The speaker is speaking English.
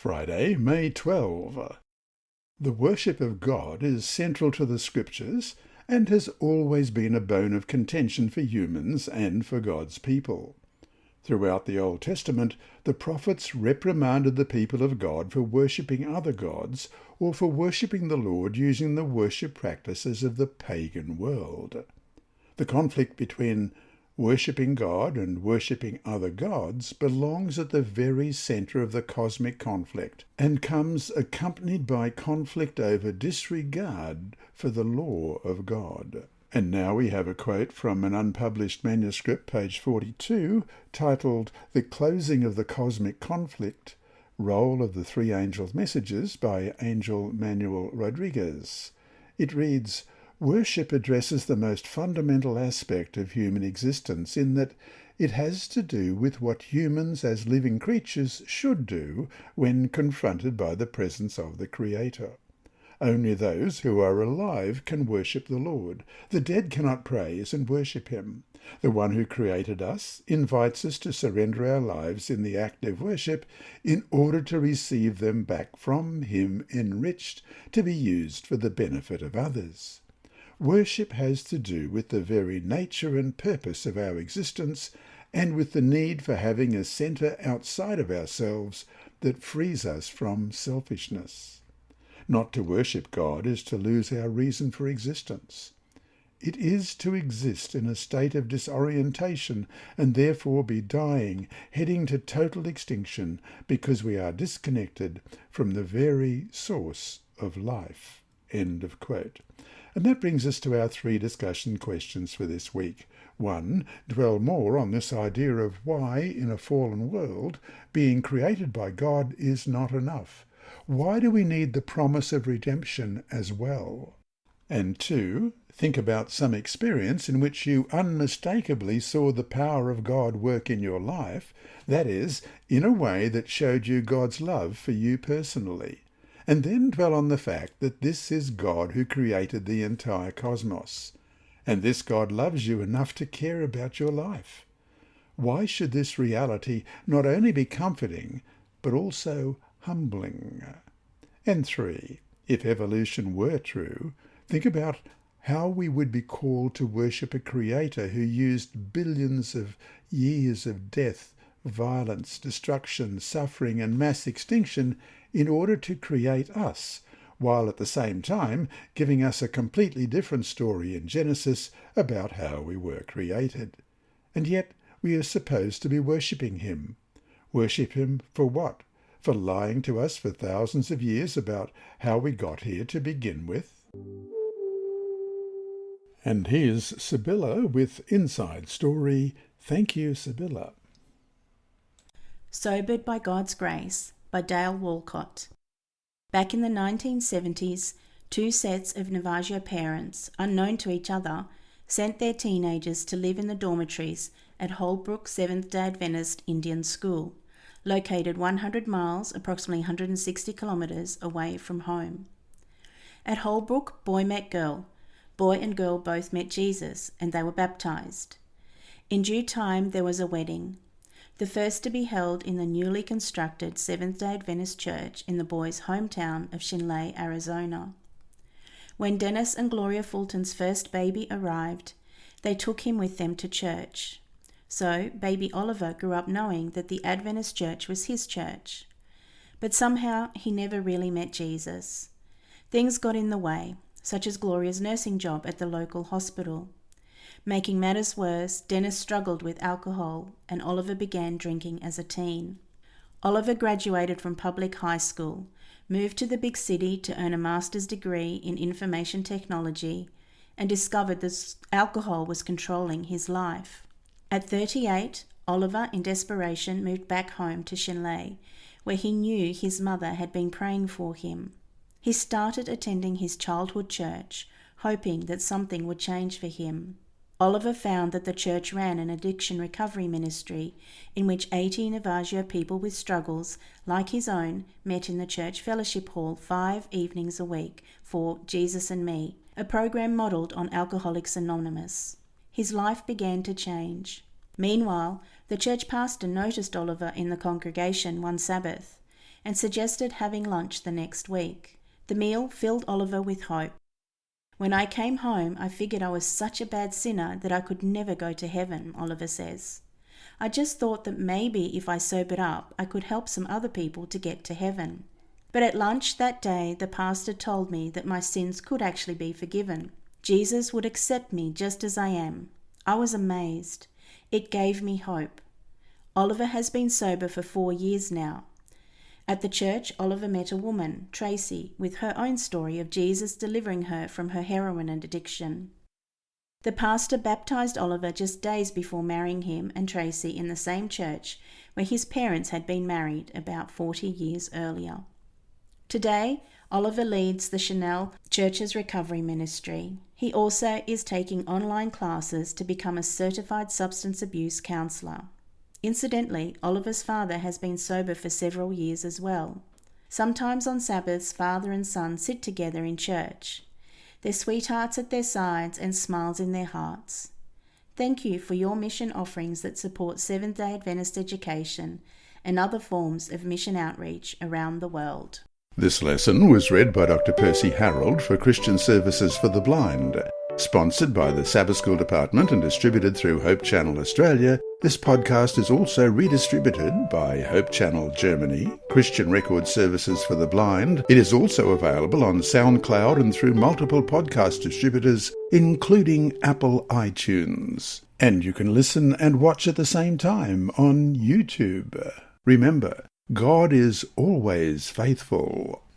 Friday, May 12. The worship of God is central to the Scriptures and has always been a bone of contention for humans and for God's people. Throughout the Old Testament, the prophets reprimanded the people of God for worshipping other gods or for worshipping the Lord using the worship practices of the pagan world. The conflict between worshipping God and worshipping other gods belongs at the very centre of the cosmic conflict and comes accompanied by conflict over disregard for the law of God. And now we have a quote from an unpublished manuscript, page 42, titled "The Closing of the Cosmic Conflict, Role of the Three Angels' Messages" by Angel Manuel Rodriguez. It reads, "Worship addresses the most fundamental aspect of human existence in that it has to do with what humans as living creatures should do when confronted by the presence of the Creator. Only those who are alive can worship the Lord. The dead cannot praise and worship him. The one who created us invites us to surrender our lives in the act of worship in order to receive them back from him enriched to be used for the benefit of others. Worship has to do with the very nature and purpose of our existence and with the need for having a centre outside of ourselves that frees us from selfishness. Not to worship God is to lose our reason for existence. It is to exist in a state of disorientation and therefore be dying, heading to total extinction because we are disconnected from the very source of life." End of quote. And that brings us to our three discussion questions for this week. 1. Dwell more on this idea of why, in a fallen world, being created by God is not enough. Why do we need the promise of redemption as well? And 2. Think about some experience in which you unmistakably saw the power of God work in your life, that is, in a way that showed you God's love for you personally. And then dwell on the fact that this is God who created the entire cosmos. And this God loves you enough to care about your life. Why should this reality not only be comforting, but also humbling? And 3, if evolution were true, think about how we would be called to worship a creator who used billions of years of death, violence, destruction, suffering, and mass extinction in order to create us, while at the same time giving us a completely different story in Genesis about how we were created. And yet we are supposed to be worshipping him. Worship him for what? For lying to us for thousands of years about how we got here to begin with? And here's Sibylla with Inside Story. Thank you, Sibylla. Sobered by God's Grace by Dale Walcott. Back in the 1970s, two sets of Navajo parents, unknown to each other, sent their teenagers to live in the dormitories at Holbrook Seventh-day Adventist Indian School, located 100 miles, approximately 160 kilometres away from home. At Holbrook, boy met girl. Boy and girl both met Jesus, and they were baptised. In due time there was a wedding, the first to be held in the newly constructed Seventh-day Adventist Church in the boys' hometown of Shinley, Arizona. When Dennis and Gloria Fulton's first baby arrived, they took him with them to church. So baby Oliver grew up knowing that the Adventist church was his church. But somehow he never really met Jesus. Things got in the way, such as Gloria's nursing job at the local hospital. Making matters worse, Dennis struggled with alcohol and Oliver began drinking as a teen. Oliver graduated from public high school, moved to the big city to earn a master's degree in information technology, and discovered that alcohol was controlling his life. At 38, Oliver, in desperation, moved back home to Shinley, where he knew his mother had been praying for him. He started attending his childhood church, hoping that something would change for him. Oliver found that the church ran an addiction recovery ministry in which 80 Navajo people with struggles like his own met in the church fellowship hall 5 evenings a week for Jesus and Me, a program modelled on Alcoholics Anonymous. His life began to change. Meanwhile, the church pastor noticed Oliver in the congregation one Sabbath. and suggested having lunch the next week. The meal filled Oliver with hope. When I came home, I figured I was such a bad sinner that I could never go to heaven, Oliver says. I just thought that maybe if I sobered up, I could help some other people to get to heaven. But at lunch that day, the pastor told me that my sins could actually be forgiven. Jesus would accept me just as I am. I was amazed. It gave me hope. Oliver has been sober for 4 years now. At the church, Oliver met a woman, Tracy, with her own story of Jesus delivering her from her heroin addiction. The pastor baptized Oliver just days before marrying him and Tracy in the same church where his parents had been married about 40 years earlier. Today, Oliver leads the Chanel Church's recovery ministry. He also is taking online classes to become a certified substance abuse counsellor. Incidentally, Oliver's father has been sober for several years as well. Sometimes on Sabbaths, father and son sit together in church. Their sweethearts at their sides and smiles in their hearts. Thank you for your mission offerings that support Seventh-day Adventist education and other forms of mission outreach around the world. This lesson was read by Dr. Percy Harrold for Christian Services for the Blind. Sponsored by the Sabbath School Department and distributed through Hope Channel Australia, this podcast is also redistributed by Hope Channel Germany, Christian Record Services for the Blind. It is also available on SoundCloud and through multiple podcast distributors, including Apple iTunes. And you can listen and watch at the same time on YouTube. Remember, God is always faithful.